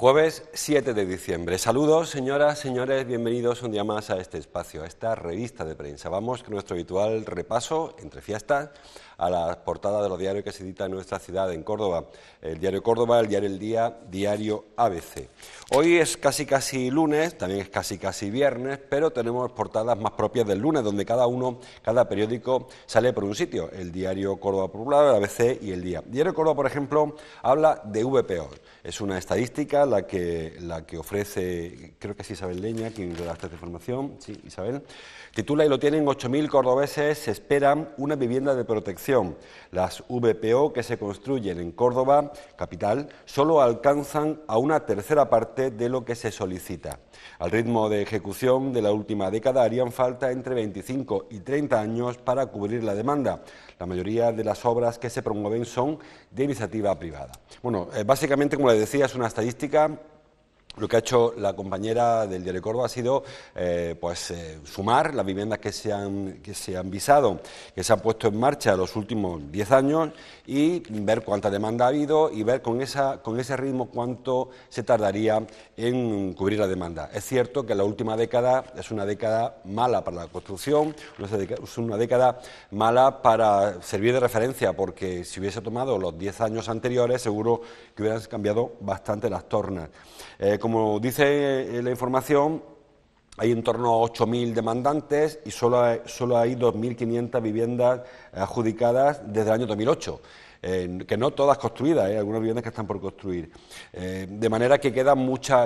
Jueves 7 de diciembre. Saludos, señoras, señores, bienvenidos un día más a este espacio, a esta revista de prensa. Vamos con nuestro habitual repaso, entre fiestas, a las portadas de los diarios que se editan en nuestra ciudad, en Córdoba. El diario Córdoba, el diario El Día, diario ABC. Hoy es casi lunes, también es casi viernes, pero tenemos portadas más propias del lunes, donde cada periódico sale por un sitio. El diario Córdoba Popular, el ABC y El Día. El diario Córdoba, por ejemplo, habla de VPO. Es una estadística la que ofrece, creo que es Isabel Leña, quien redacta esta información, sí, Isabel, titula y lo tienen: 8.000 cordobeses esperan una vivienda de protección. Las VPO que se construyen en Córdoba, capital, solo alcanzan a una tercera parte de lo que se solicita. Al ritmo de ejecución de la última década harían falta entre 25 y 30 años para cubrir la demanda. La mayoría de las obras que se promueven son de iniciativa privada. Bueno, básicamente, como les decía, es una estadística. Lo que ha hecho la compañera del diario Córdoba ha sido sumar las viviendas que se han visado, que se han puesto en marcha en los últimos 10 años y ver cuánta demanda ha habido y ver con ese ritmo cuánto se tardaría en cubrir la demanda. Es cierto que la última década es una década mala para la construcción, es una década mala para servir de referencia, porque si hubiese tomado los 10 años anteriores seguro que hubieran cambiado bastante las tornas. Como dice la información, hay en torno a 8.000 demandantes y solo hay 2.500 viviendas adjudicadas desde el año 2008. Que no todas construidas, hay algunas viviendas que están por construir, de manera que queda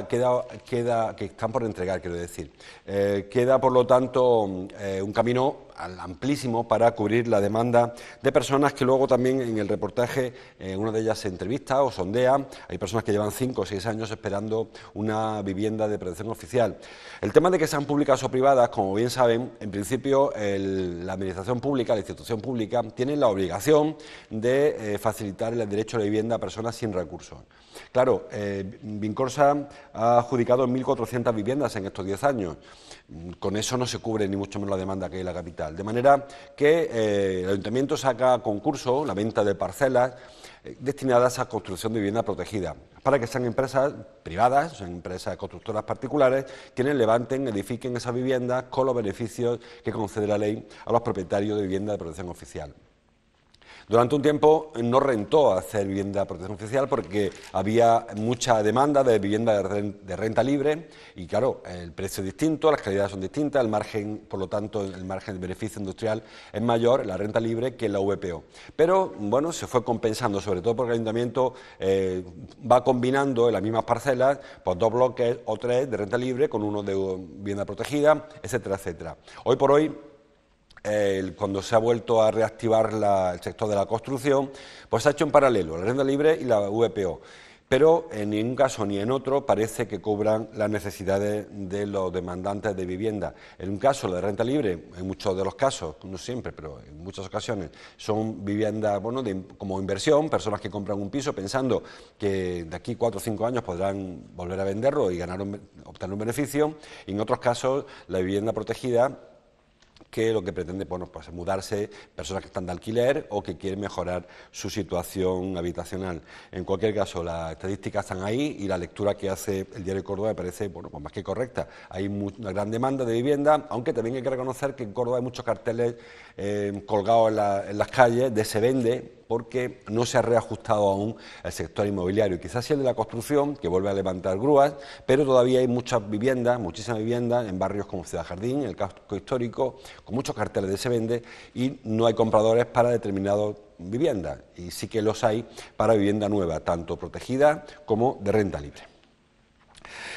que están por entregar, quiero decir. Queda, por lo tanto, un camino amplísimo para cubrir la demanda de personas que luego también en el reportaje, una de ellas se entrevista o sondea. Hay personas que llevan 5 o 6 años esperando una vivienda de protección oficial. El tema de que sean públicas o privadas, como bien saben, en principio la administración pública, la institución pública, tiene la obligación de facilitar el derecho a la vivienda a personas sin recursos. Claro, Vincorsa ha adjudicado 1.400 viviendas en estos 10 años. Con eso no se cubre ni mucho menos la demanda que hay en la capital. De manera que el Ayuntamiento saca a concurso la venta de parcelas destinadas a construcción de vivienda protegida, para que sean empresas privadas, sean empresas constructoras particulares, quienes edifiquen esas viviendas con los beneficios que concede la ley a los propietarios de vivienda de protección oficial. Durante un tiempo no rentó hacer vivienda de protección oficial porque había mucha demanda de vivienda de renta libre y, claro, el precio es distinto, las calidades son distintas, el margen, por lo tanto, el margen de beneficio industrial es mayor en la renta libre que en la VPO. Pero, bueno, se fue compensando, sobre todo porque el Ayuntamiento va combinando en las mismas parcelas pues 2 bloques o 3 de renta libre con uno de vivienda protegida, etcétera, etcétera. Hoy por hoy, cuando se ha vuelto a reactivar el sector de la construcción, pues se ha hecho en paralelo la renta libre y la VPO, pero en ningún caso ni en otro parece que cubran las necesidades de los demandantes de vivienda. En un caso, la de renta libre, en muchos de los casos, no siempre, pero en muchas ocasiones, son viviendas como inversión, personas que compran un piso pensando que de aquí 4 o 5 años podrán volver a venderlo y obtener un beneficio, y en otros casos, la vivienda protegida, que lo que pretende es mudarse, personas que están de alquiler o que quieren mejorar su situación habitacional. En cualquier caso, las estadísticas están ahí y la lectura que hace el diario Córdoba me parece más que correcta. Hay una gran demanda de vivienda, aunque también hay que reconocer que en Córdoba hay muchos carteles colgados en las calles de "se vende", porque no se ha reajustado aún el sector inmobiliario. Quizás sí el de la construcción, que vuelve a levantar grúas, pero todavía hay muchísimas viviendas en barrios como Ciudad Jardín, el casco histórico, con muchos carteles de "se vende", y no hay compradores para determinadas viviendas, y sí que los hay para vivienda nueva, tanto protegida como de renta libre.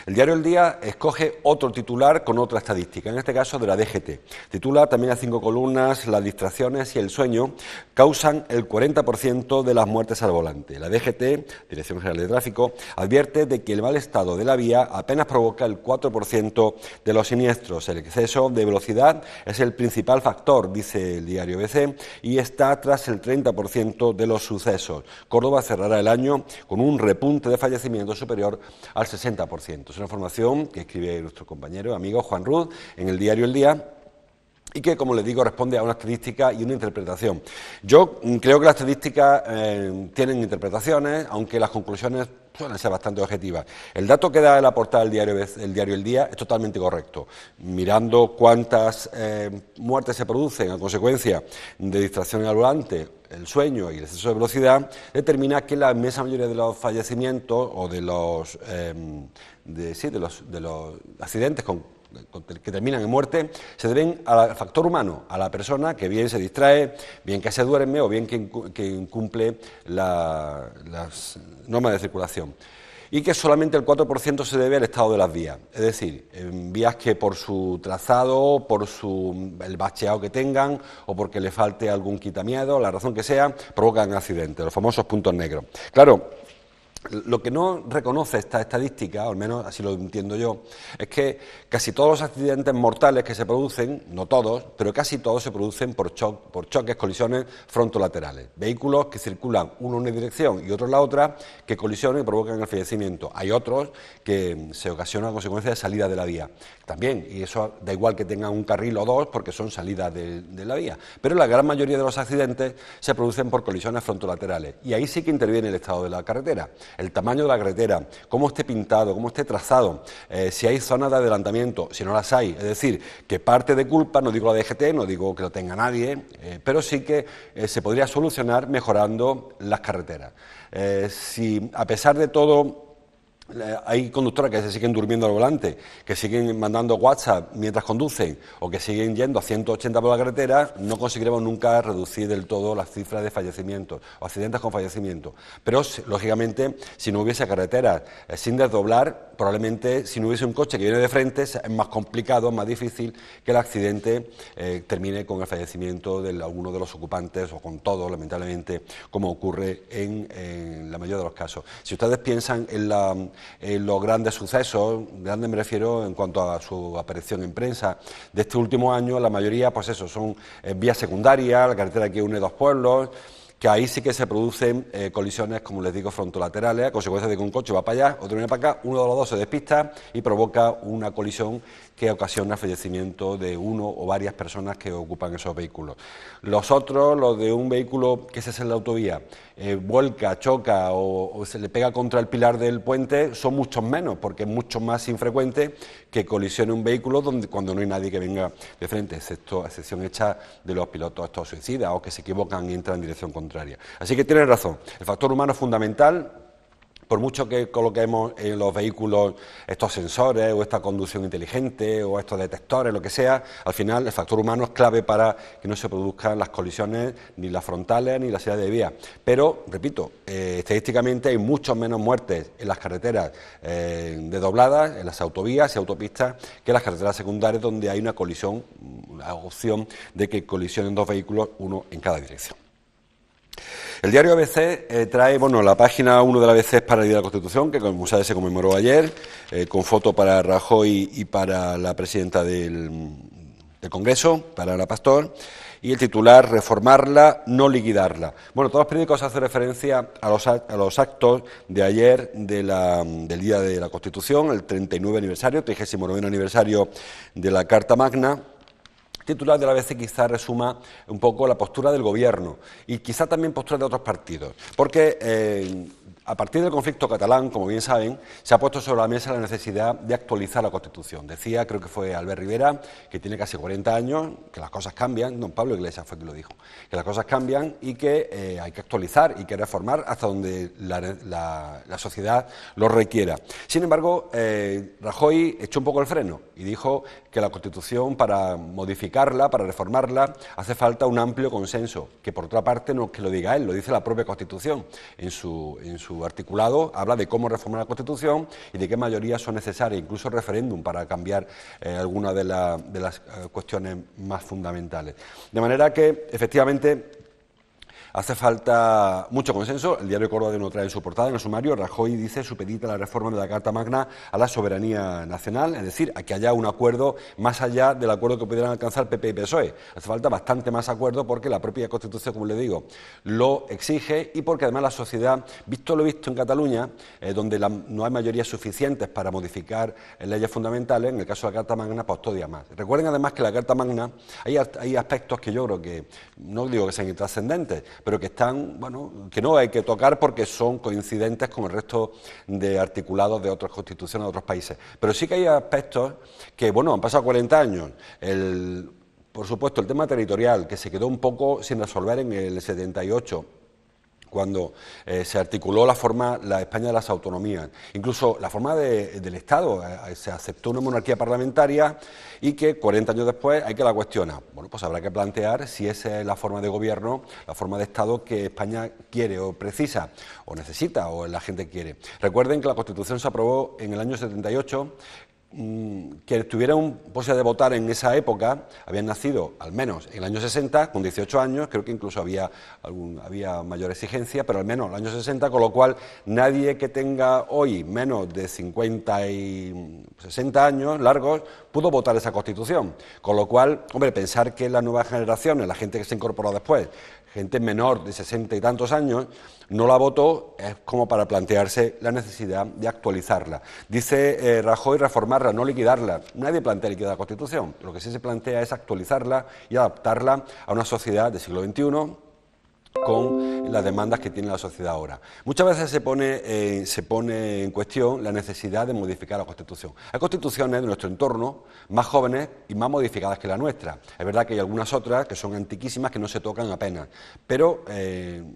El diario El Día escoge otro titular con otra estadística, en este caso de la DGT. Titula también a 5 columnas: las distracciones y el sueño causan el 40% de las muertes al volante. La DGT, Dirección General de Tráfico, advierte de que el mal estado de la vía apenas provoca el 4% de los siniestros. El exceso de velocidad es el principal factor, dice el diario ABC, y está tras el 30% de los sucesos. Córdoba cerrará el año con un repunte de fallecimientos superior al 60%. Es una información que escribe nuestro compañero, amigo Juan Ruz, en el diario El Día, y que, como les digo, responde a una estadística y una interpretación. Yo creo que las estadísticas tienen interpretaciones, aunque las conclusiones suelen ser bastante objetivas. El dato que da en la portada del diario El Día es totalmente correcto. Mirando cuántas muertes se producen a consecuencia de distracción al volante, el sueño y el exceso de velocidad, determina que la inmensa mayoría de los fallecimientos o de los accidentes que terminan en muerte se deben al factor humano, a la persona que bien se distrae, bien que se duerme o bien que incumple las normas de circulación. Y que solamente el 4% se debe al estado de las vías, es decir, en vías que por su trazado, por el bacheado que tengan o porque le falte algún quitamiedo, la razón que sea, provocan accidentes, los famosos puntos negros. Claro, lo que no reconoce esta estadística, o al menos así lo entiendo yo, es que casi todos los accidentes mortales que se producen, no todos, pero casi todos se producen por choques, colisiones frontolaterales. Vehículos que circulan uno en una dirección y otro en la otra, que colisionan y provocan el fallecimiento. Hay otros que se ocasionan a consecuencia de salida de la vía. También, y eso da igual que tengan un carril o dos, porque son salidas de la vía. Pero la gran mayoría de los accidentes se producen por colisiones frontolaterales. Y ahí sí que interviene el estado de la carretera. El tamaño de la carretera, cómo esté pintado, cómo esté trazado, si hay zonas de adelantamiento, si no las hay. Es decir, que parte de culpa, no digo la DGT, no digo que lo tenga nadie, pero sí que se podría solucionar mejorando las carreteras. Si a pesar de todo hay conductoras que se siguen durmiendo al volante, que siguen mandando WhatsApp mientras conducen o que siguen yendo a 180 por la carretera, no conseguiremos nunca reducir del todo las cifras de fallecimientos o accidentes con fallecimientos. Pero, lógicamente, si no hubiese carreteras sin desdoblar, probablemente si no hubiese un coche que viene de frente, es más complicado, más difícil que el accidente termine con el fallecimiento de alguno de los ocupantes o con todos, lamentablemente, como ocurre en la mayoría de los casos. Si ustedes piensan en los grandes sucesos, grandes me refiero en cuanto a su aparición en prensa de este último año, la mayoría, pues eso, son vías secundarias, la carretera que une dos pueblos, que ahí sí que se producen colisiones, como les digo, frontolaterales, a consecuencia de que un coche va para allá, otro viene para acá, uno de los dos se despista y provoca una colisión que ocasiona el fallecimiento de uno o varias personas que ocupan esos vehículos. Los otros, los de un vehículo que se hace en la autovía, vuelca, choca o se le pega contra el pilar del puente, son muchos menos, porque es mucho más infrecuente que colisione un vehículo cuando no hay nadie que venga de frente, excepción hecha de los pilotos estos suicidas o que se equivocan y entran en dirección contraria. Así que tienen razón, el factor humano es fundamental. Por mucho que coloquemos en los vehículos estos sensores o esta conducción inteligente o estos detectores, lo que sea, al final el factor humano es clave para que no se produzcan las colisiones, ni las frontales, ni la salida de vía. Pero, repito, estadísticamente hay muchas menos muertes en las carreteras desdobladas, en las autovías y autopistas, que en las carreteras secundarias donde hay una colisión, la opción de que colisionen dos vehículos, uno en cada dirección. El diario ABC trae, la página 1 de la ABC es para el Día de la Constitución, que como sabe se conmemoró ayer, con foto para Rajoy y para la presidenta del Congreso, para Ana Pastor, y el titular, reformarla, no liquidarla. Bueno, todos los periódicos hacen referencia a los actos de ayer del Día de la Constitución, el 39 aniversario, 39 aniversario de la Carta Magna. El titular de la ABC quizá resuma un poco la postura del Gobierno y quizá también postura de otros partidos, porque a partir del conflicto catalán, como bien saben, se ha puesto sobre la mesa la necesidad de actualizar la Constitución. Decía, creo que fue Albert Rivera, que tiene casi 40 años, que las cosas cambian, don Pablo Iglesias fue quien lo dijo, que las cosas cambian y que hay que actualizar y que reformar hasta donde la sociedad lo requiera. Sin embargo, Rajoy echó un poco el freno y dijo que la Constitución, para modificarla, para reformarla, hace falta un amplio consenso, que por otra parte no es que lo diga él, lo dice la propia Constitución. En su articulado habla de cómo reformar la Constitución y de qué mayorías son necesarias, incluso referéndum para cambiar algunas de las cuestiones más fundamentales. De manera que, efectivamente, Hace falta mucho consenso. El diario Córdoba nos trae en su portada, en el sumario, Rajoy dice supedita la reforma de la Carta Magna a la soberanía nacional, es decir, a que haya un acuerdo más allá del acuerdo que pudieran alcanzar PP y PSOE. Hace falta bastante más acuerdo porque la propia Constitución, como le digo, lo exige y porque además la sociedad, visto lo visto en Cataluña, donde no hay mayorías suficientes para modificar leyes fundamentales, en el caso de la Carta Magna, pues todavía más. Recuerden además que la Carta Magna, hay aspectos que yo creo que, no digo que sean intrascendentes, pero que están, bueno, que no hay que tocar porque son coincidentes con el resto de articulados de otras constituciones de otros países. Pero sí que hay aspectos que, bueno, han pasado 40 años. Por supuesto, el tema territorial, que se quedó un poco sin resolver en el 78, cuando se articuló la España de las autonomías, incluso la forma del Estado, se aceptó una monarquía parlamentaria y que 40 años después hay que la cuestiona. Bueno, pues habrá que plantear si esa es la forma de gobierno, la forma de Estado que España quiere o precisa o necesita o la gente quiere. Recuerden que la Constitución se aprobó en el año 78, que tuvieron posibilidad de votar en esa época, habían nacido al menos en el año 60, con 18 años, creo que incluso había mayor exigencia, pero al menos en el año 60, con lo cual nadie que tenga hoy menos de 50 y 60 años largos pudo votar esa Constitución, con lo cual, hombre, pensar que las nuevas generaciones, la gente que se incorporó después, gente menor de 60 y tantos años, no la votó, es como para plantearse la necesidad de actualizarla. Dice Rajoy reformarla, no liquidarla. Nadie plantea liquidar la Constitución, lo que sí se plantea es actualizarla y adaptarla a una sociedad del siglo XXI, con las demandas que tiene la sociedad ahora. Muchas veces se pone en cuestión la necesidad de modificar la Constitución. Hay constituciones de nuestro entorno más jóvenes y más modificadas que la nuestra. Es verdad que hay algunas otras que son antiquísimas que no se tocan apenas, pero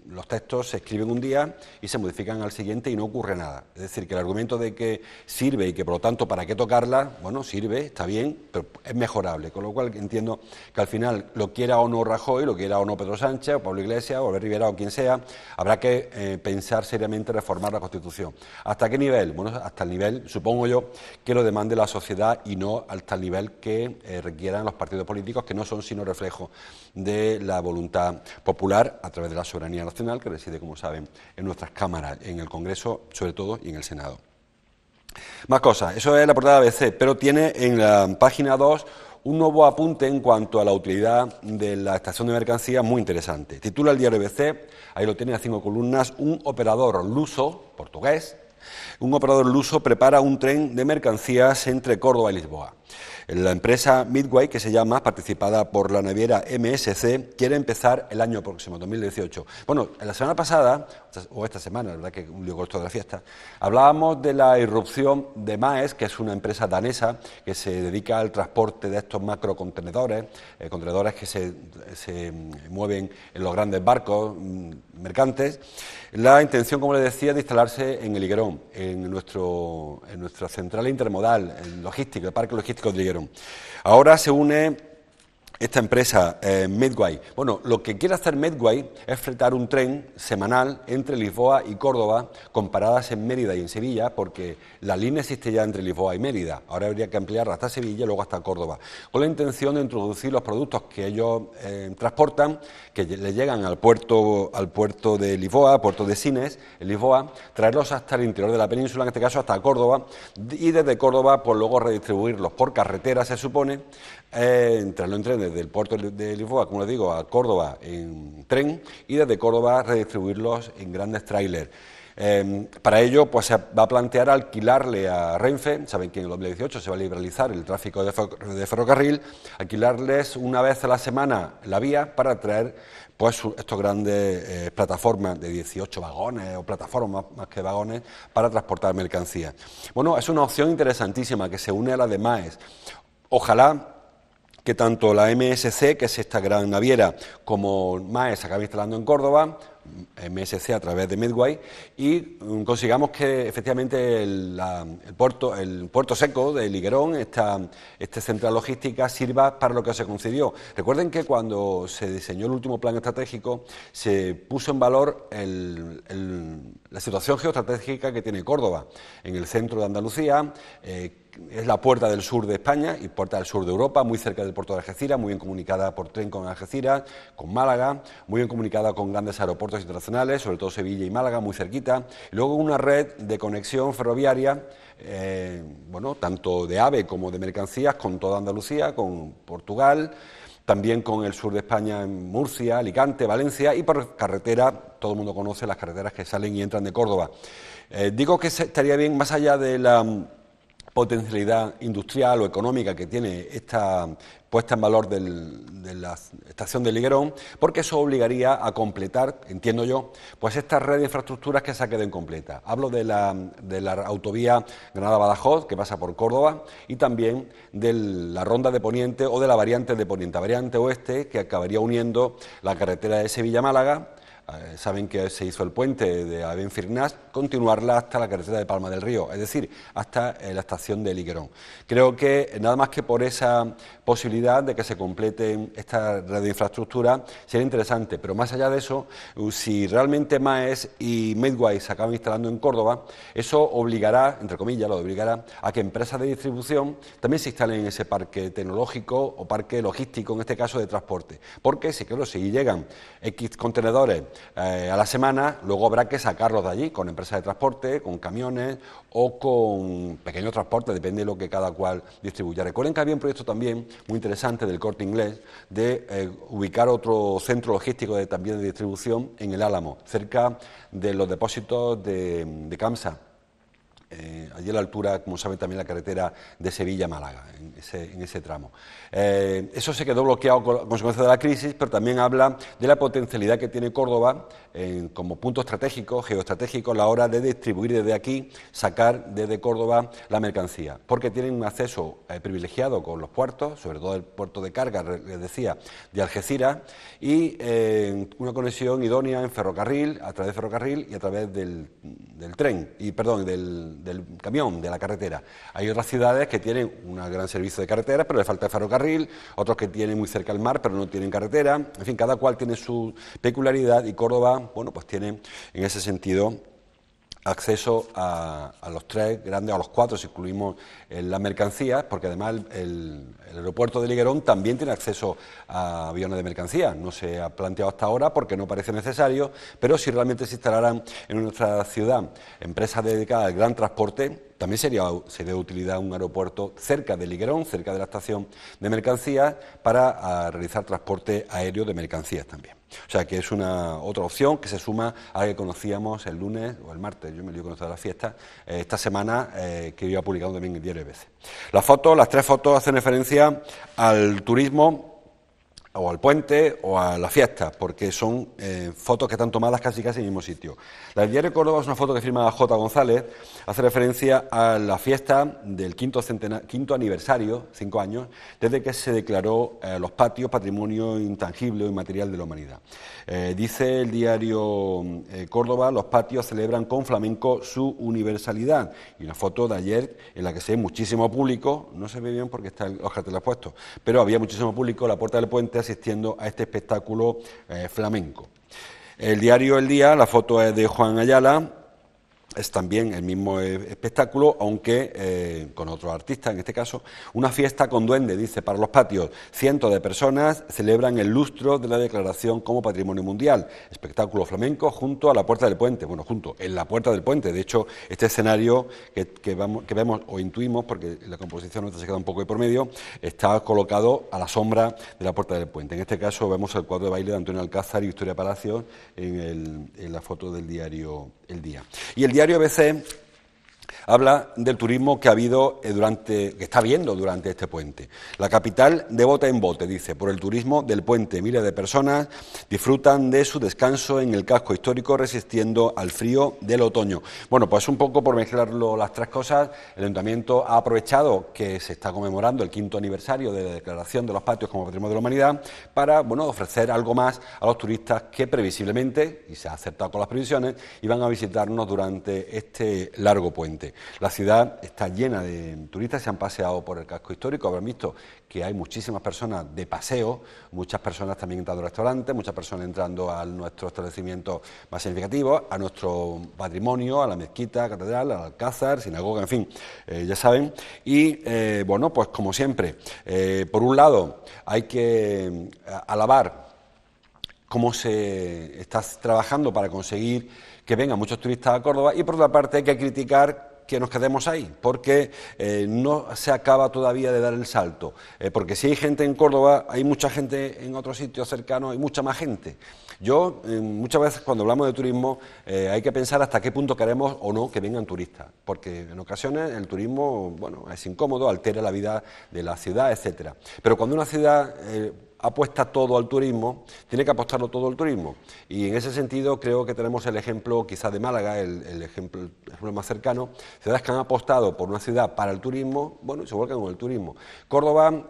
los textos se escriben un día y se modifican al siguiente y no ocurre nada. Es decir, que el argumento de que sirve y que por lo tanto para qué tocarla, bueno, sirve, está bien, pero es mejorable. Con lo cual entiendo que al final, lo quiera o no Rajoy, lo quiera o no Pedro Sánchez o Pablo Iglesias o Albert Rivera o quien sea, habrá que pensar seriamente reformar la Constitución. ¿Hasta qué nivel? Bueno, hasta el nivel, supongo yo, que lo demande la sociedad y no hasta el nivel que requieran los partidos políticos, que no son sino reflejo de la voluntad popular a través de la soberanía nacional, que reside, como saben, en nuestras cámaras, en el Congreso, sobre todo, y en el Senado. Más cosas, eso es la portada de ABC, pero tiene en la página 2 un nuevo apunte en cuanto a la utilidad de la estación de mercancías muy interesante. Titula el diario ABC, ahí lo tiene a 5 columnas, un operador luso, portugués, un operador luso prepara un tren de mercancías entre Córdoba y Lisboa. La empresa Midway, que se llama, participada por la naviera MSC, quiere empezar el año próximo, 2018. Bueno, en la semana pasada, o esta semana, la verdad que un lío corto de la fiesta, hablábamos de la irrupción de Maersk, que es una empresa danesa que se dedica al transporte de estos macrocontenedores, contenedores que se mueven en los grandes barcos mercantes. La intención, como les decía, de instalarse en el Higuerón, en nuestra central intermodal, en logística, el parque logístico de Higuerón. Ahora se une esta empresa, Medway. Bueno, lo que quiere hacer Medway es fretar un tren semanal entre Lisboa y Córdoba, con paradas en Mérida y en Sevilla, porque la línea existe ya entre Lisboa y Mérida. Ahora habría que ampliarla hasta Sevilla y luego hasta Córdoba, con la intención de introducir los productos que ellos transportan, que le llegan al puerto de Lisboa, al puerto de Sines, en Lisboa, traerlos hasta el interior de la península, en este caso hasta Córdoba, y desde Córdoba, pues luego redistribuirlos por carretera, se supone, traerlo en tren desde el puerto de Lisboa, como les digo, a Córdoba en tren, y desde Córdoba redistribuirlos en grandes tráiler. Para ello, pues se va a plantear alquilarle a Renfe, saben que en el 2018 se va a liberalizar el tráfico de ferrocarril, alquilarles una vez a la semana la vía para traer pues estos grandes plataformas de 18 vagones o plataformas más que vagones para transportar mercancías. Bueno, es una opción interesantísima que se une a la de Maersk. Ojalá que tanto la MSC, que es esta gran naviera, como Maersk se acabe instalando en Córdoba, MSC a través de Medway, y consigamos que efectivamente el puerto seco de Higuerón, esta central logística, sirva para lo que se concibió. Recuerden que cuando se diseñó el último plan estratégico se puso en valor la situación geoestratégica que tiene Córdoba, en el centro de Andalucía, es la puerta del sur de España y puerta del sur de Europa, muy cerca del puerto de Algeciras, muy bien comunicada por tren con Algeciras, con Málaga, muy bien comunicada con grandes aeropuertos internacionales, sobre todo Sevilla y Málaga, muy cerquita. Y luego una red de conexión ferroviaria, bueno, tanto de AVE como de mercancías, con toda Andalucía, con Portugal, también con el sur de España, en Murcia, Alicante, Valencia, y por carretera, todo el mundo conoce las carreteras que salen y entran de Córdoba. Digo que estaría bien, más allá de la potencialidad industrial o económica que tiene esta puesta en valor de la estación de Liguerón, porque eso obligaría a completar, entiendo yo, pues esta red de infraestructuras que se ha quedado incompleta. Hablo de la autovía Granada-Badajoz, que pasa por Córdoba, y también de la ronda de Poniente o de la variante de Poniente, variante oeste, que acabaría uniendo la carretera de Sevilla-Málaga. Saben que se hizo el puente de Abenfirnás, continuarla hasta la carretera de Palma del Río, es decir, hasta la estación de Liguerón. Creo que nada más que por esa posibilidad de que se complete esta red de infraestructura sería interesante, pero más allá de eso, si realmente Maes y Medway se acaban instalando en Córdoba, eso obligará, entre comillas, lo obligará a que empresas de distribución también se instalen en ese parque tecnológico o parque logístico, en este caso de transporte, porque sí, claro, si llegan X contenedores a la semana, luego habrá que sacarlos de allí con empresas de transporte, con camiones o con pequeños transportes, depende de lo que cada cual distribuya. Recuerden que había un proyecto también muy interesante del Corte Inglés de ubicar otro centro logístico también de distribución en el Álamo, cerca de los depósitos de Camsa. Allí a la altura, como saben, también la carretera de Sevilla-Málaga, en ese tramo. Eso se quedó bloqueado a consecuencia de la crisis, pero también habla de la potencialidad que tiene Córdoba como punto estratégico, geoestratégico, a la hora de distribuir desde aquí, sacar desde Córdoba la mercancía, porque tienen un acceso privilegiado con los puertos, sobre todo el puerto de carga, les decía, de Algeciras, y una conexión idónea en ferrocarril, a través de ferrocarril y a través del tren, del camión, de la carretera. Hay otras ciudades que tienen un gran servicio de carretera, pero le falta ferrocarril, otros que tienen muy cerca el mar, pero no tienen carretera. En fin, cada cual tiene su peculiaridad y Córdoba, bueno, pues tiene en ese sentido acceso a los tres grandes, a los cuatro si incluimos las mercancías, porque además el aeropuerto de Liguerón también tiene acceso a aviones de mercancías. No se ha planteado hasta ahora porque no parece necesario, pero si realmente se instalaran en nuestra ciudad empresas dedicadas al gran transporte, también sería de utilidad un aeropuerto cerca de Liguerón, cerca de la estación de mercancías, para realizar transporte aéreo de mercancías también. O sea que es una otra opción que se suma a la que conocíamos el lunes o el martes, yo me lío con esto de la fiesta, esta semana que iba publicando también en el diario ABC. Las tres fotos hacen referencia al turismo o al puente o a la fiesta, porque son fotos que están tomadas casi en el mismo sitio. La del diario Córdoba es una foto que firma J. González, hace referencia a la fiesta del quinto aniversario, 5 años, desde que se declaró los patios patrimonio intangible o inmaterial de la humanidad. Dice el diario Córdoba, los patios celebran con flamenco su universalidad, y una foto de ayer en la que se ve muchísimo público, no se ve bien porque están los carteles puestos, pero había muchísimo público en la Puerta del Puente asistiendo a este espectáculo flamenco. El diario El Día, la foto es de Juan Ayala, es también el mismo espectáculo, aunque con otros artistas, en este caso, una fiesta con duende, dice, para los patios. Cientos de personas celebran el lustro de la declaración como Patrimonio Mundial. Espectáculo flamenco junto a la Puerta del Puente, en la Puerta del Puente. De hecho, este escenario que vemos o intuimos, porque la composición nuestra se queda un poco de por medio, está colocado a la sombra de la Puerta del Puente. En este caso vemos el cuadro de baile de Antonio Alcázar y Victoria Palacios en la foto del diario El Día. Y el diario ABC habla del turismo que que está habiendo durante este puente. La capital de bote en bote, dice, por el turismo del puente. Miles de personas disfrutan de su descanso en el casco histórico resistiendo al frío del otoño. Bueno, pues un poco por mezclarlo las tres cosas, el Ayuntamiento ha aprovechado que se está conmemorando el 5º aniversario de la declaración de los patios como Patrimonio de la Humanidad para, ofrecer algo más a los turistas que previsiblemente, y se ha acertado con las previsiones, iban a visitarnos durante este largo puente. perfectamente. La ciudad está llena de turistas, se han paseado por el casco histórico, habrán visto que hay muchísimas personas de paseo, muchas personas también entrando a restaurantes, muchas personas entrando a nuestros establecimientos más significativos, a nuestro patrimonio, a la mezquita, catedral, al alcázar, sinagoga, en fin, ya saben. Y bueno, pues como siempre, por un lado hay que alabar cómo se está trabajando para conseguir que vengan muchos turistas a Córdoba, y por otra parte hay que criticar que nos quedemos ahí, porque no se acaba todavía de dar el salto, porque si hay gente en Córdoba, hay mucha gente en otros sitios cercanos, hay mucha más gente. Yo, muchas veces cuando hablamos de turismo, hay que pensar hasta qué punto queremos o no que vengan turistas, porque en ocasiones el turismo, bueno, es incómodo, altera la vida de la ciudad, etcétera. Pero cuando una ciudad apuesta todo al turismo, tiene que apostarlo todo al turismo. Y en ese sentido creo que tenemos el ejemplo quizás de Málaga, el ejemplo más cercano, ciudades que han apostado por una ciudad para el turismo, bueno, y se vuelcan con el turismo. Córdoba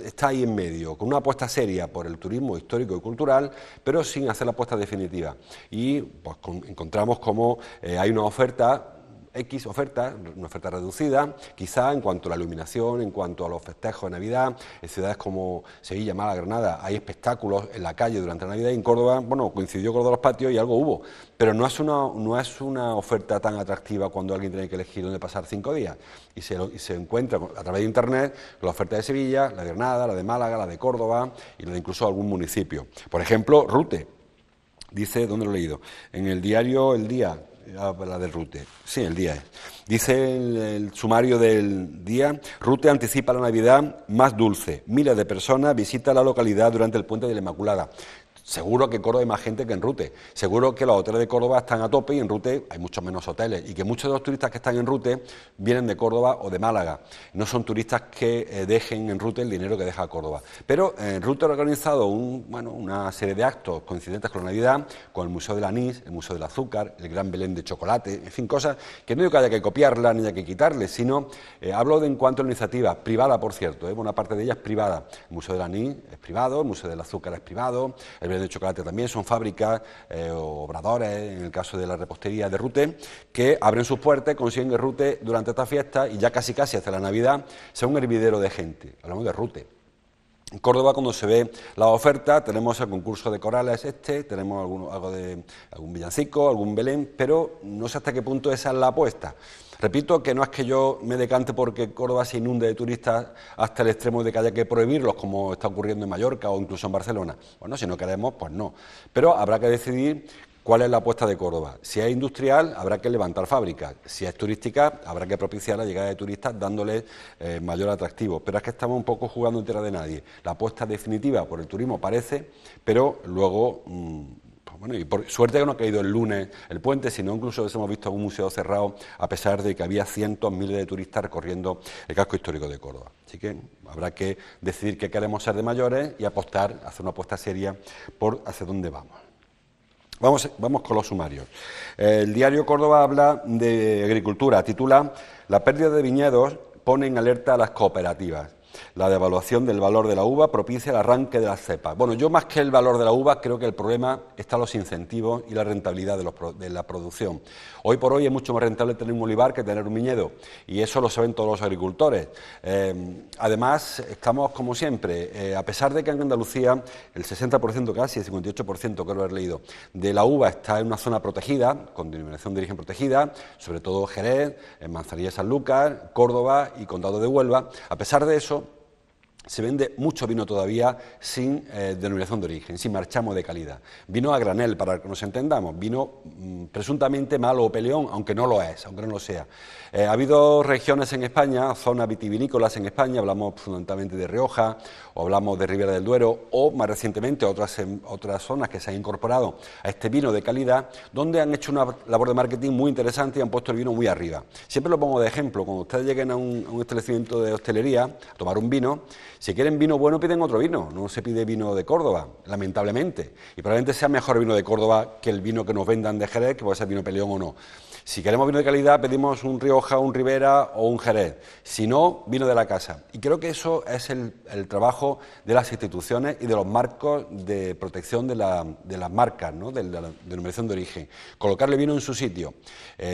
está ahí en medio, con una apuesta seria por el turismo histórico y cultural, pero sin hacer la apuesta definitiva. Y pues encontramos como hay una oferta, una oferta reducida, quizá en cuanto a la iluminación, en cuanto a los festejos de Navidad. En ciudades como Sevilla, Málaga, Granada hay espectáculos en la calle durante la Navidad, y en Córdoba, bueno, coincidió con los patios y algo hubo, pero no es una oferta tan atractiva cuando alguien tiene que elegir dónde pasar 5 días y se encuentra a través de Internet la oferta de Sevilla, la de Granada, la de Málaga, la de Córdoba y la de incluso algún municipio. Por ejemplo, Rute, dice, ¿dónde lo he leído? En el diario El Día. La del Rute, sí, el día es. Dice el sumario del día: Rute anticipa la Navidad más dulce. Miles de personas visitan la localidad durante el Puente de la Inmaculada. Seguro que en Córdoba hay más gente que en Rute. Seguro que los hoteles de Córdoba están a tope y en Rute hay muchos menos hoteles. Y que muchos de los turistas que están en Rute vienen de Córdoba o de Málaga. No son turistas que dejen en Rute el dinero que deja Córdoba. Pero en Rute ha organizado una serie de actos coincidentes con la Navidad, con el Museo del Anís, el Museo del Azúcar, el Gran Belén de chocolate, en fin, cosas que no digo que haya que copiarlas ni haya que quitarles, sino hablo de en cuanto a la iniciativa privada, por cierto, buena parte de ella es privada. El Museo del Anís es privado, el Museo del Azúcar es privado, el de chocolate también, son fábricas o obradores, en el caso de la repostería de Rute, que abren sus puertas, consiguen que Rute durante esta fiesta y ya casi hasta la Navidad sea un hervidero de gente. Hablamos de Rute. En Córdoba, cuando se ve la oferta, tenemos el concurso de corales tenemos algún villancico, algún Belén, pero no sé hasta qué punto esa es la apuesta. Repito que no es que yo me decante porque Córdoba se inunde de turistas hasta el extremo de que haya que prohibirlos, como está ocurriendo en Mallorca o incluso en Barcelona. Bueno, si no queremos, pues no. Pero habrá que decidir cuál es la apuesta de Córdoba. Si es industrial, habrá que levantar fábricas. Si es turística, habrá que propiciar la llegada de turistas dándoles mayor atractivo. Pero es que estamos un poco jugando en tierra de nadie. La apuesta definitiva por el turismo parece, pero luego... Bueno, y por suerte que no ha caído el lunes el puente, sino incluso hemos visto un museo cerrado, a pesar de que había cientos, miles de turistas recorriendo el casco histórico de Córdoba. Así que habrá que decidir qué queremos ser de mayores y apostar, hacer una apuesta seria por hacia dónde vamos. Vamos con los sumarios. El diario Córdoba habla de agricultura, titula: La pérdida de viñedos pone en alerta a las cooperativas. La devaluación del valor de la uva propicia el arranque de las cepas. Bueno, yo más que el valor de la uva creo que el problema está en los incentivos y la rentabilidad de la producción. Hoy por hoy es mucho más rentable tener un olivar que tener un viñedo, y eso lo saben todos los agricultores. Además, estamos como siempre, a pesar de que en Andalucía el 60%, casi el 58%, creo haber leído, de la uva está en una zona protegida, con denominación de origen protegida, sobre todo Jerez, en Manzanilla, Sanlúcar, Córdoba y Condado de Huelva. A pesar de eso, se vende mucho vino todavía sin denominación de origen, sin marchamo de calidad. Vino a granel, para que nos entendamos, vino presuntamente malo o peleón, aunque no lo es, aunque no lo sea. Ha habido regiones en España, zonas vitivinícolas en España, hablamos fundamentalmente de Rioja, o hablamos de Ribera del Duero, o más recientemente otras zonas que se han incorporado a este vino de calidad, donde han hecho una labor de marketing muy interesante y han puesto el vino muy arriba. Siempre lo pongo de ejemplo: cuando ustedes lleguen a un establecimiento de hostelería a tomar un vino, si quieren vino bueno, piden otro vino, no se pide vino de Córdoba, lamentablemente, y probablemente sea mejor vino de Córdoba que el vino que nos vendan de Jerez, que puede ser vino peleón o no. Si queremos vino de calidad, pedimos un Rioja, un Ribera o un Jerez, si no, vino de la casa. Y creo que eso es el trabajo de las instituciones y de los marcos de protección de las marcas, ¿no?, de la denominación de origen. Colocarle vino en su sitio.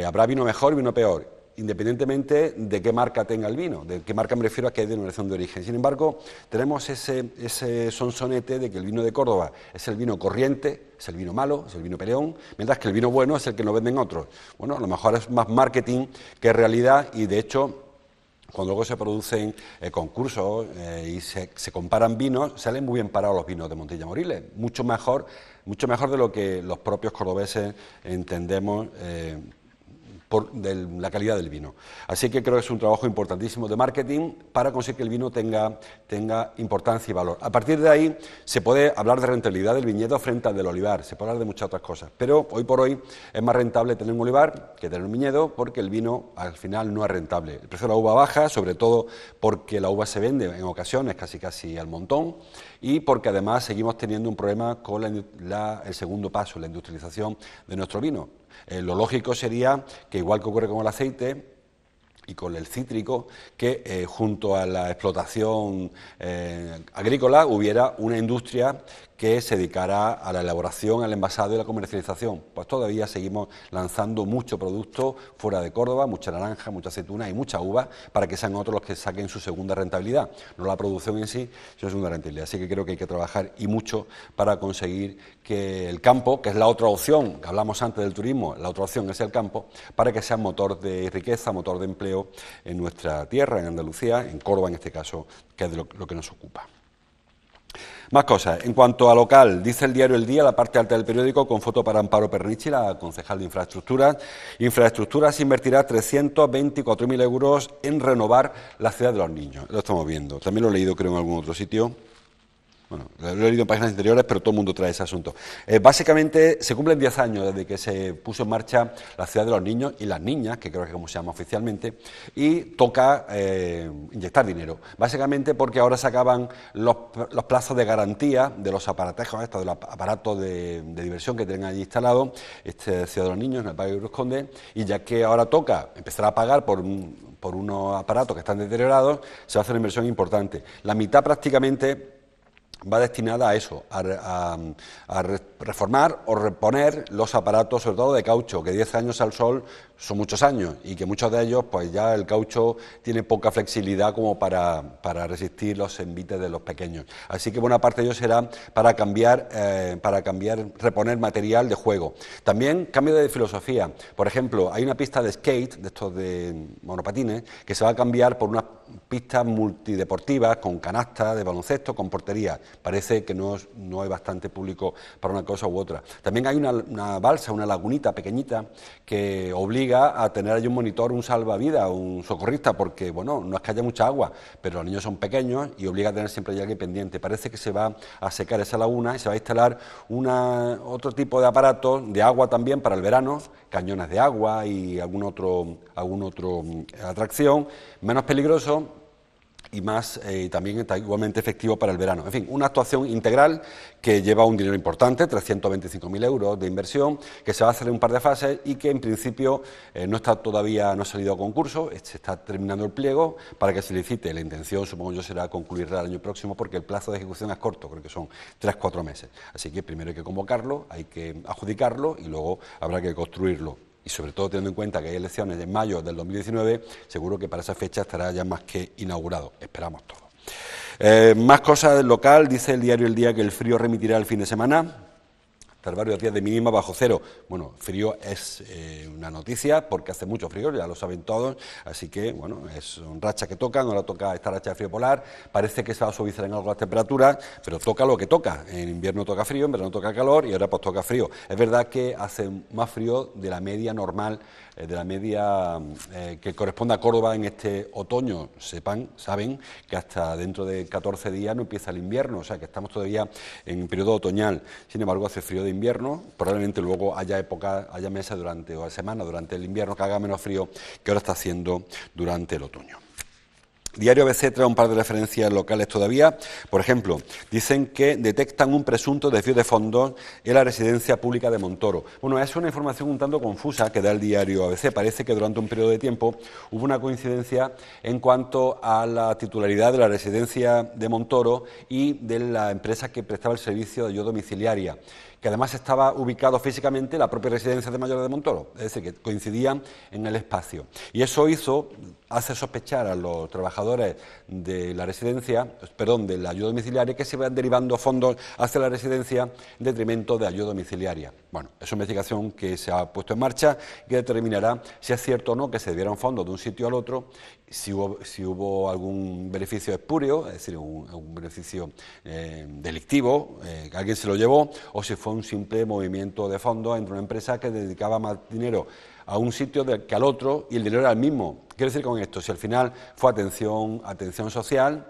Habrá vino mejor, vino peor. independientemente de qué marca tenga el vino, de qué marca me refiero a que hay denominación de origen. Sin embargo, tenemos ese sonsonete de que el vino de Córdoba es el vino corriente, es el vino malo, es el vino peleón, mientras que el vino bueno es el que nos venden otros. Bueno, a lo mejor es más marketing que realidad y, de hecho, cuando luego se producen concursos y se comparan vinos, salen muy bien parados los vinos de Montilla Moriles, mucho mejor de lo que los propios cordobeses entendemos de la calidad del vino. Así que creo que es un trabajo importantísimo de marketing para conseguir que el vino tenga importancia y valor. A partir de ahí se puede hablar de rentabilidad del viñedo frente al del olivar, se puede hablar de muchas otras cosas, pero hoy por hoy es más rentable tener un olivar que tener un viñedo porque el vino al final no es rentable. El precio de la uva baja, sobre todo porque la uva se vende en ocasiones casi al montón y porque además seguimos teniendo un problema con el segundo paso, la industrialización de nuestro vino. Lo lógico sería que, igual que ocurre con el aceite y con el cítrico, que junto a la explotación agrícola hubiera una industria que se dedicara a la elaboración, al envasado y a la comercialización. Pues todavía seguimos lanzando mucho producto fuera de Córdoba, mucha naranja, mucha aceituna y mucha uva, para que sean otros los que saquen su segunda rentabilidad. No la producción en sí, sino segunda rentabilidad. Así que creo que hay que trabajar y mucho para conseguir que el campo, que es la otra opción, que hablamos antes del turismo, la otra opción es el campo, para que sea motor de riqueza, motor de empleo en nuestra tierra, en Andalucía, en Córdoba en este caso, que es de lo que nos ocupa. Más cosas. En cuanto a local, dice el diario El Día, la parte alta del periódico, con foto para Amparo Pernichi, la concejal de Infraestructuras. Infraestructuras invertirá 324.000 euros en renovar la ciudad de los niños. Lo estamos viendo. También lo he leído, creo, en algún otro sitio. Bueno, lo he leído en páginas anteriores, pero todo el mundo trae ese asunto. Básicamente, se cumplen 10 años desde que se puso en marcha la ciudad de los niños y las niñas, que creo que es como se llama oficialmente, y toca inyectar dinero. Básicamente porque ahora se acaban los plazos de garantía de los aparatejos estos, de los aparatos de diversión que tienen allí instalados, ciudad de los niños en el Parque Cruz Conde, y ya que ahora toca empezar a pagar por unos aparatos que están deteriorados, se va a hacer una inversión importante. La mitad prácticamente va destinada a eso, a reformar o reponer los aparatos, sobre todo de caucho, que 10 años al sol son muchos años y que muchos de ellos, pues ya el caucho tiene poca flexibilidad como para resistir los envites de los pequeños. Así que buena parte de ello será para cambiar, reponer material de juego. También cambio de filosofía. Por ejemplo, hay una pista de skate, de estos de monopatines, que se va a cambiar por unas pistas multideportivas con canastas de baloncesto, con portería. Parece que no hay bastante público para una cosa u otra. También hay una balsa, una lagunita pequeñita que obliga a tener allí un monitor, un salvavidas, un socorrista, porque, bueno, no es que haya mucha agua, pero los niños son pequeños y obliga a tener siempre allí alguien pendiente. Parece que se va a secar esa laguna y se va a instalar otro tipo de aparatos de agua también para el verano, cañones de agua y algún otro atracción, menos peligroso y más también está igualmente efectivo para el verano. En fin, una actuación integral que lleva un dinero importante, 325.000 euros de inversión, que se va a hacer en un par de fases y que en principio no ha salido a concurso, se está terminando el pliego para que se licite. La intención, supongo yo, será concluirla el año próximo porque el plazo de ejecución es corto, creo que son 3-4 meses. Así que primero hay que convocarlo, hay que adjudicarlo y luego habrá que construirlo. Y sobre todo teniendo en cuenta que hay elecciones en mayo del 2019, seguro que para esa fecha estará ya más que inaugurado. Esperamos todo. Más cosas del local, dice el diario El Día que el frío remitirá el fin de semana. Tras varios días de mínima bajo cero. Bueno, frío es una noticia porque hace mucho frío, ya lo saben todos, así que, bueno, son rachas que tocan, ahora toca esta racha de frío polar, parece que se va a suavizar en algo las temperaturas, pero toca lo que toca. En invierno toca frío, en verano toca calor y ahora pues toca frío. Es verdad que hace más frío de la media normal, de la media que corresponde a Córdoba en este otoño. Saben que hasta dentro de 14 días no empieza el invierno, o sea que estamos todavía en periodo otoñal. Sin embargo, hace frío de invierno, probablemente luego haya meses o semanas durante el invierno que haga menos frío que ahora está haciendo durante el otoño. Diario ABC trae un par de referencias locales todavía. Por ejemplo, dicen que detectan un presunto desvío de fondos en la residencia pública de Montoro. Bueno, es una información un tanto confusa que da el diario ABC. Parece que durante un periodo de tiempo hubo una coincidencia en cuanto a la titularidad de la residencia de Montoro y de la empresa que prestaba el servicio de ayuda domiciliaria, que además estaba ubicado físicamente en la propia residencia de mayores de Montoro, es decir, que coincidían en el espacio. Y eso hace sospechar a los trabajadores de la residencia, perdón, de la ayuda domiciliaria, que se van derivando fondos hacia la residencia en detrimento de ayuda domiciliaria. Bueno, es una investigación que se ha puesto en marcha y que determinará si es cierto o no que se debieron fondos de un sitio al otro, si hubo algún beneficio espurio, es decir, un beneficio delictivo, que alguien se lo llevó, o si fue un simple movimiento de fondos entre una empresa que dedicaba más dinero a un sitio que al otro y el dinero era el mismo. Quiero decir con esto, si al final fue atención social,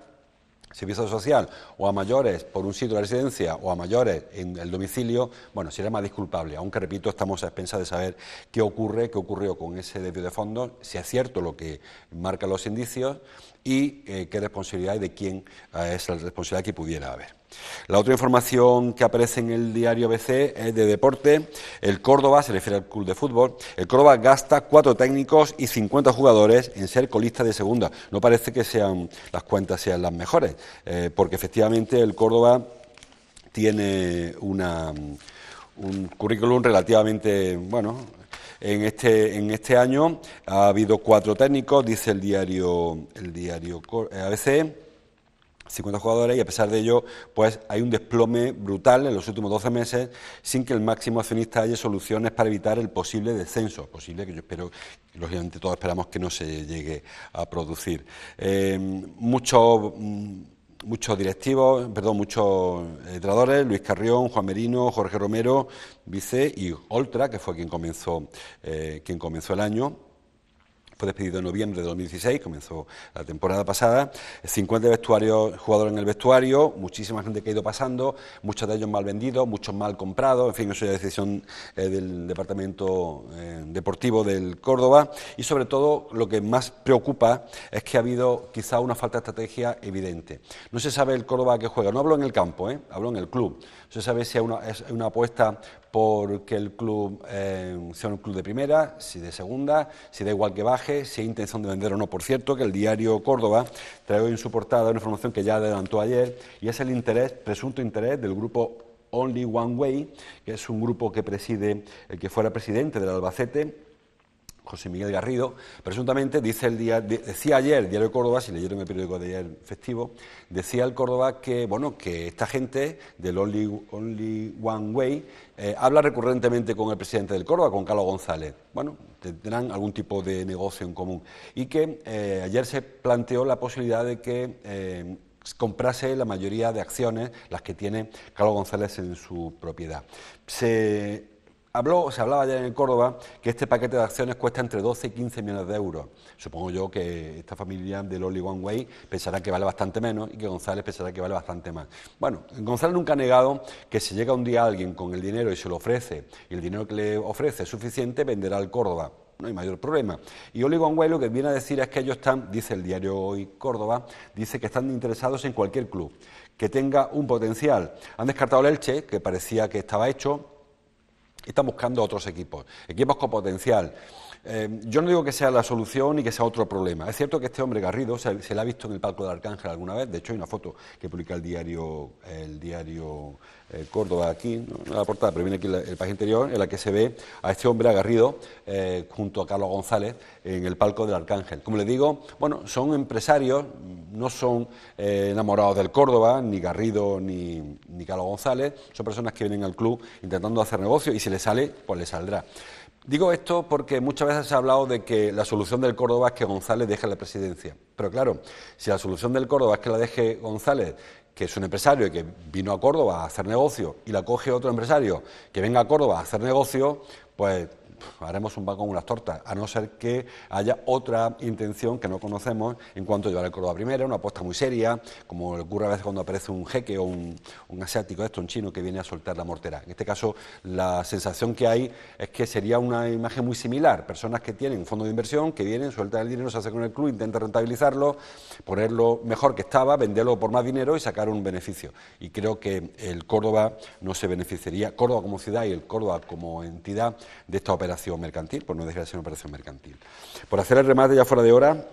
servicio social, o a mayores por un sitio de la residencia o a mayores en el domicilio, bueno, será más disculpable, aunque repito, estamos a expensas de saber qué ocurrió con ese desvío de fondos, si es cierto lo que marcan los indicios y qué responsabilidad y de quién es la responsabilidad que pudiera haber. La otra información que aparece en el diario ABC es de deporte. El Córdoba, se refiere al club de fútbol, el Córdoba gasta 4 técnicos y 50 jugadores en ser colista de segunda. No parece que las cuentas sean las mejores, porque efectivamente el Córdoba tiene un currículum relativamente bueno. En este año ha habido 4 técnicos, dice el diario ABC, 50 jugadores, y a pesar de ello, pues hay un desplome brutal en los últimos 12 meses sin que el máximo accionista haya soluciones para evitar el posible descenso, posible que yo espero, lógicamente todos esperamos que no se llegue a producir. Muchos directivos, muchos entrenadores, Luis Carrión, Juan Merino, Jorge Romero, Vice y Oltra, que fue quien comenzó el año. Fue despedido en noviembre de 2016, comenzó la temporada pasada, 50 jugadores en el vestuario, muchísima gente que ha ido pasando, muchos de ellos mal vendidos, muchos mal comprados, en fin, eso es decisión del departamento deportivo del Córdoba, y sobre todo lo que más preocupa es que ha habido quizá una falta de estrategia evidente. No se sabe el Córdoba a qué juega, no hablo en el campo, hablo en el club. No se sabe si es una apuesta por que el club sea un club de primera, si de segunda, si da igual que baje, si hay intención de vender o no. Por cierto, que el diario Córdoba trae hoy en su portada una información que ya adelantó ayer, y es el presunto interés del grupo Only One Way, que es un grupo que preside el que fuera presidente del Albacete, José Miguel Garrido. Presuntamente, decía ayer el diario Córdoba, si leyeron el periódico de ayer festivo, decía el Córdoba que esta gente del Only One Way habla recurrentemente con el presidente del Córdoba, con Carlos González. Bueno, tendrán algún tipo de negocio en común. Y que ayer se planteó la posibilidad de que comprase la mayoría de acciones, las que tiene Carlos González en su propiedad. Se hablaba ya en el Córdoba que este paquete de acciones cuesta entre 12 y 15 millones de euros. Supongo yo que esta familia del Only One Way pensará que vale bastante menos y que González pensará que vale bastante más. Bueno, González nunca ha negado que si llega un día alguien con el dinero y se lo ofrece, y el dinero que le ofrece es suficiente, venderá al Córdoba. No hay mayor problema. Y Only One Way lo que viene a decir es que ellos dice el diario Hoy Córdoba, dice que están interesados en cualquier club que tenga un potencial. Han descartado el Elche, que parecía que estaba hecho, y están buscando otros equipos con potencial. Yo no digo que sea la solución ni que sea otro problema. Es cierto que este hombre Garrido se le ha visto en el palco del Arcángel alguna vez. De hecho, hay una foto que publica el diario Córdoba aquí, no la portada, pero viene aquí el página interior, en la que se ve a este hombre, a Garrido, junto a Carlos González, en el palco del Arcángel. Como les digo, bueno, son empresarios, no son enamorados del Córdoba, ni Garrido ni Carlos González, son personas que vienen al club intentando hacer negocio y si les sale, pues les saldrá. Digo esto porque muchas veces se ha hablado de que la solución del Córdoba es que González deje la presidencia. Pero claro, si la solución del Córdoba es que la deje González, que es un empresario y que vino a Córdoba a hacer negocio, y la coge otro empresario que venga a Córdoba a hacer negocio, pues haremos un pan con unas tortas, a no ser que haya otra intención que no conocemos en cuanto a llevar el Córdoba a primera, una apuesta muy seria, como ocurre a veces cuando aparece un jeque o un asiático, un chino que viene a soltar la mortera. En este caso, la sensación que hay es que sería una imagen muy similar, personas que tienen un fondo de inversión, que vienen, sueltan el dinero, se hacen con el club, intentan rentabilizarlo, ponerlo mejor que estaba, venderlo por más dinero y sacar un beneficio. Y creo que el Córdoba no se beneficiaría, Córdoba como ciudad y el Córdoba como entidad, de esta operación mercantil, pues no deja de ser una operación mercantil. Por hacer el remate ya fuera de hora,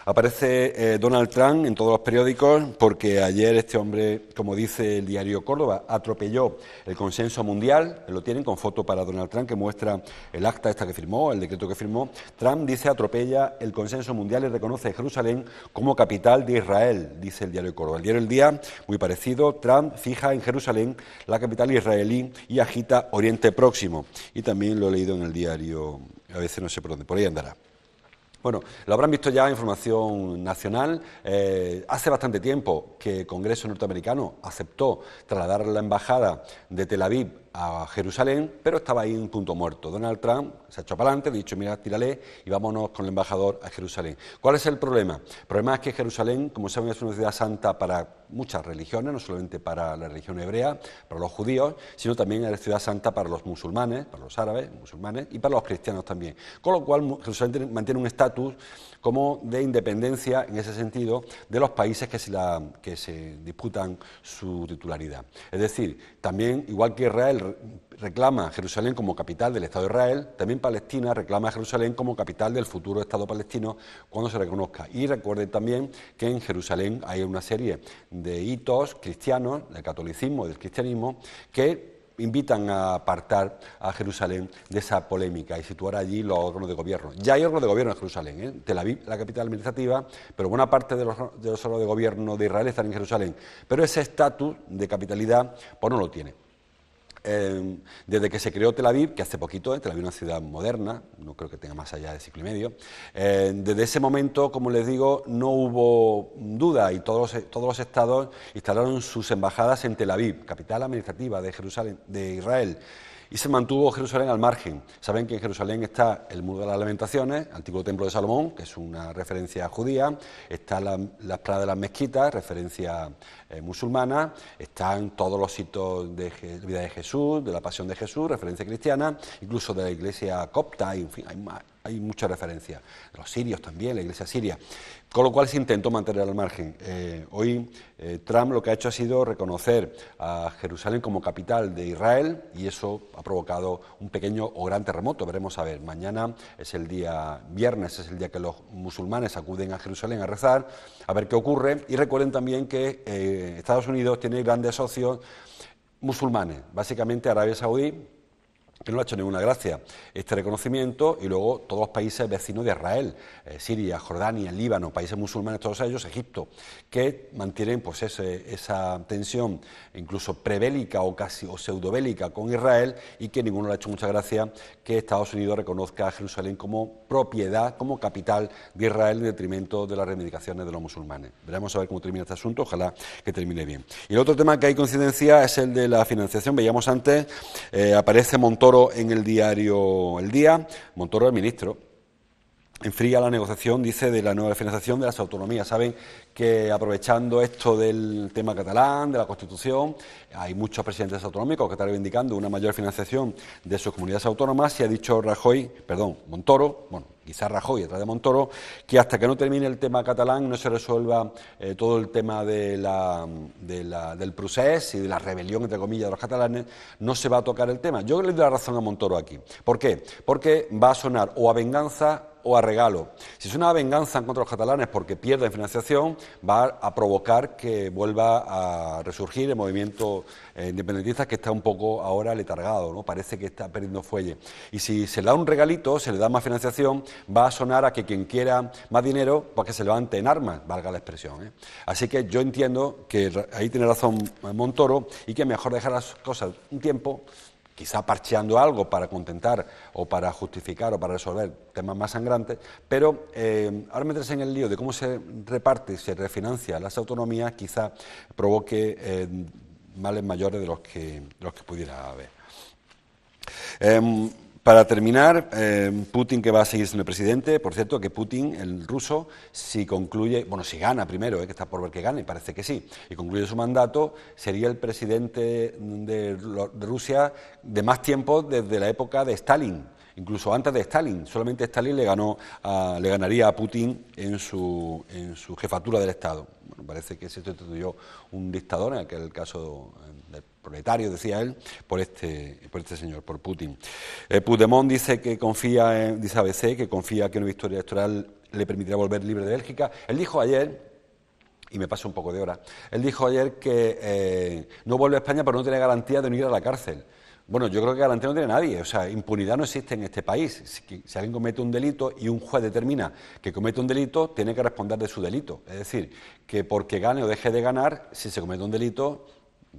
aparece Donald Trump en todos los periódicos porque ayer este hombre, como dice el diario Córdoba, atropelló el consenso mundial, lo tienen con foto para Donald Trump que muestra el acta esta que firmó, el decreto que firmó. Trump dice atropella el consenso mundial y reconoce a Jerusalén como capital de Israel, dice el diario Córdoba. El diario El Día, muy parecido, Trump fija en Jerusalén la capital israelí y agita Oriente Próximo. Y también lo he leído en el diario, a veces no sé por dónde, por ahí andará. Bueno, lo habrán visto ya en información nacional. Hace bastante tiempo que el Congreso norteamericano aceptó trasladar la embajada de Tel Aviv a Jerusalén, pero estaba ahí un punto muerto. Donald Trump se ha echado para adelante, ha dicho, mira, tírale y vámonos con el embajador a Jerusalén. ¿Cuál es el problema? El problema es que Jerusalén, como saben, es una ciudad santa para muchas religiones, no solamente para la religión hebrea, para los judíos, sino también es ciudad santa para los musulmanes, para los árabes, musulmanes, y para los cristianos también. Con lo cual, Jerusalén mantiene un estatus como de independencia, en ese sentido, de los países que se disputan su titularidad. Es decir, también, igual que Israel reclama a Jerusalén como capital del Estado de Israel, también Palestina reclama a Jerusalén como capital del futuro Estado palestino cuando se reconozca. Y recuerden también que en Jerusalén hay una serie de hitos cristianos, del catolicismo y del cristianismo, que invitan a apartar a Jerusalén de esa polémica y situar allí los órganos de gobierno. Ya hay órganos de gobierno en Jerusalén, ¿eh? Tel Aviv, la capital administrativa, pero buena parte de los órganos de gobierno de Israel están en Jerusalén. Pero ese estatus de capitalidad pues no lo tiene. Desde que se creó Tel Aviv, que hace poquito, Tel Aviv es una ciudad moderna, no creo que tenga más allá de siglo y medio, desde ese momento, como les digo, no hubo duda y todos los estados instalaron sus embajadas en Tel Aviv, capital administrativa de Jerusalén, de Israel. Y se mantuvo Jerusalén al margen. Saben que en Jerusalén está el Muro de las Lamentaciones, el antiguo Templo de Salomón, que es una referencia judía, está la Esplada de las Mezquitas, referencia musulmana, están todos los sitios de la vida de Jesús, de la pasión de Jesús, referencia cristiana, incluso de la iglesia copta, y, en fin, hay muchas referencias. Los sirios también, la iglesia siria. Con lo cual se intentó mantener al margen. Hoy Trump lo que ha hecho ha sido reconocer a Jerusalén como capital de Israel y eso ha provocado un pequeño o gran terremoto. Veremos a ver. Mañana es el día viernes, es el día que los musulmanes acuden a Jerusalén a rezar, a ver qué ocurre. Y recuerden también que Estados Unidos tiene grandes socios musulmanes, básicamente Arabia Saudí, que no le ha hecho ninguna gracia este reconocimiento, y luego todos los países vecinos de Israel, Siria, Jordania, Líbano, países musulmanes, todos ellos, Egipto, que mantienen pues esa tensión incluso prebélica o casi o pseudobélica con Israel, y que ninguno le ha hecho mucha gracia que Estados Unidos reconozca a Jerusalén como propiedad, como capital de Israel en detrimento de las reivindicaciones de los musulmanes. Veremos a ver cómo termina este asunto, ojalá que termine bien. Y el otro tema que hay coincidencia es el de la financiación. Veíamos antes, aparece Montoro en el diario El Día. Montoro, el ministro, enfría la negociación, dice, de la nueva financiación de las autonomías. Saben que aprovechando esto del tema catalán, de la Constitución, hay muchos presidentes autonómicos que están reivindicando una mayor financiación de sus comunidades autónomas, y ha dicho Montoro, bueno, quizás Rajoy, detrás de Montoro, que hasta que no termine el tema catalán, no se resuelva todo el tema del procés y de la rebelión, entre comillas, de los catalanes, no se va a tocar el tema. Yo le doy la razón a Montoro aquí. ¿Por qué? Porque va a sonar o a venganza o a regalo. Si es una venganza contra los catalanes porque pierden financiación, va a provocar que vuelva a resurgir el movimiento independentista, que está un poco ahora letargado, ¿no? Parece que está perdiendo fuelle. Y si se le da un regalito, se le da más financiación, va a sonar a que quien quiera más dinero, pues que se levante en armas, valga la expresión, ¿eh? Así que yo entiendo que ahí tiene razón Montoro, y que mejor dejar las cosas un tiempo, quizá parcheando algo para contentar o para justificar o para resolver temas más sangrantes, pero ahora meterse en el lío de cómo se reparte y se refinancia las autonomías quizá provoque males mayores de los que pudiera haber. Para terminar, Putin, que va a seguir siendo el presidente, por cierto, que Putin, el ruso, si concluye, bueno, si gana primero, que está por ver que gane, parece que sí, y concluye su mandato, sería el presidente de Rusia de más tiempo desde la época de Stalin, incluso antes de Stalin. Solamente Stalin le ganaría a Putin en su jefatura del Estado. Bueno, parece que se sustituyó un dictador, en aquel caso del proletario, decía él, por este señor, por Putin. Puigdemont dice que confía, dice ABC, que confía que una victoria electoral le permitirá volver libre de Bélgica. Él dijo ayer, y me pasa un poco de hora, él dijo ayer que no vuelve a España pero no tiene garantía de no ir a la cárcel. Bueno, yo creo que garantía no tiene nadie, o sea, impunidad no existe en este país. Si alguien comete un delito y un juez determina que comete un delito, tiene que responder de su delito. Es decir, que porque gane o deje de ganar, si se comete un delito,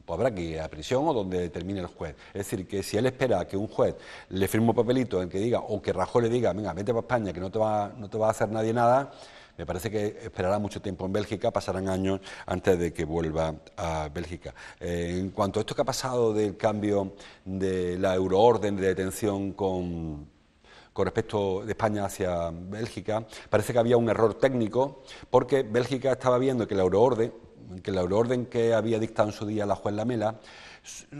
pues habrá que ir a prisión o donde determine el juez. Es decir, que si él espera que un juez le firme un papelito en que diga, o que Rajoy le diga, venga, vete para España, que no te va a hacer nadie nada, me parece que esperará mucho tiempo en Bélgica, pasarán años antes de que vuelva a Bélgica. En cuanto a esto que ha pasado del cambio de la euroorden de detención con respecto de España hacia Bélgica, parece que había un error técnico, porque Bélgica estaba viendo que la euroorden que había dictado en su día la juez Lamela,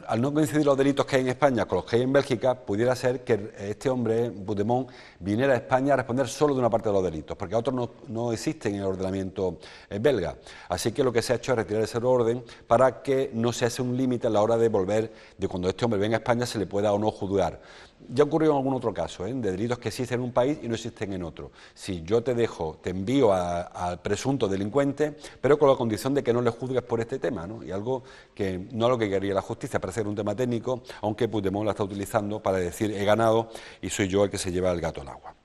al no coincidir los delitos que hay en España con los que hay en Bélgica, pudiera ser que este hombre, Puigdemont, viniera a España a responder solo de una parte de los delitos, porque otros no existen en el ordenamiento belga. Así que lo que se ha hecho es retirar ese orden para que no se hace un límite a la hora de volver, de cuando este hombre venga a España se le pueda o no juzgar. Ya ocurrió en algún otro caso, de delitos que existen en un país y no existen en otro. Si yo te envío al presunto delincuente, pero con la condición de que no le juzgues por este tema, ¿no? Y algo que no es lo que quería la justicia, parece ser un tema técnico, aunque Puigdemont la está utilizando para decir he ganado y soy yo el que se lleva el gato al agua.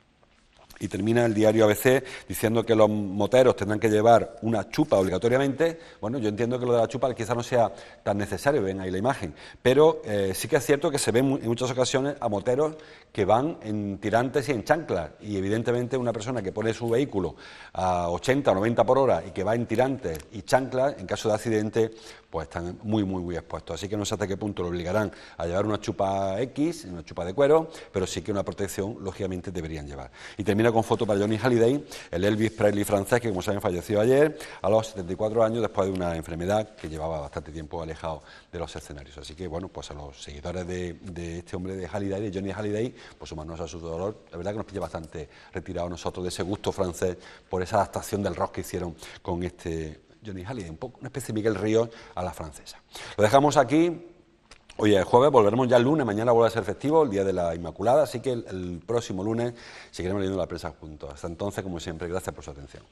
Y termina el diario ABC diciendo que los moteros tendrán que llevar una chupa obligatoriamente. Bueno, yo entiendo que lo de la chupa quizás no sea tan necesario, ven ahí la imagen, pero sí que es cierto que se ven en muchas ocasiones a moteros que van en tirantes y en chanclas, y evidentemente una persona que pone su vehículo a 80 o 90 por hora y que va en tirantes y chanclas, en caso de accidente, pues están muy expuestos. Así que no sé hasta qué punto lo obligarán a llevar una chupa X, una chupa de cuero, pero sí que una protección, lógicamente, deberían llevar. Y termina con foto para Johnny Hallyday, el Elvis Presley francés, que como saben falleció ayer a los 74 años después de una enfermedad que llevaba bastante tiempo alejado de los escenarios. Así que bueno, pues a los seguidores de este hombre de Hallyday, de Johnny Hallyday, pues sumarnos a su dolor. La verdad que nos pilla bastante retirados nosotros de ese gusto francés por esa adaptación del rock que hicieron con este Johnny Hallyday, un poco una especie de Miguel Ríos a la francesa. Lo dejamos aquí. Hoy es jueves, volveremos ya el lunes, mañana vuelve a ser festivo, el Día de la Inmaculada, así que el próximo lunes seguiremos leyendo la prensa juntos. Hasta entonces, como siempre, gracias por su atención.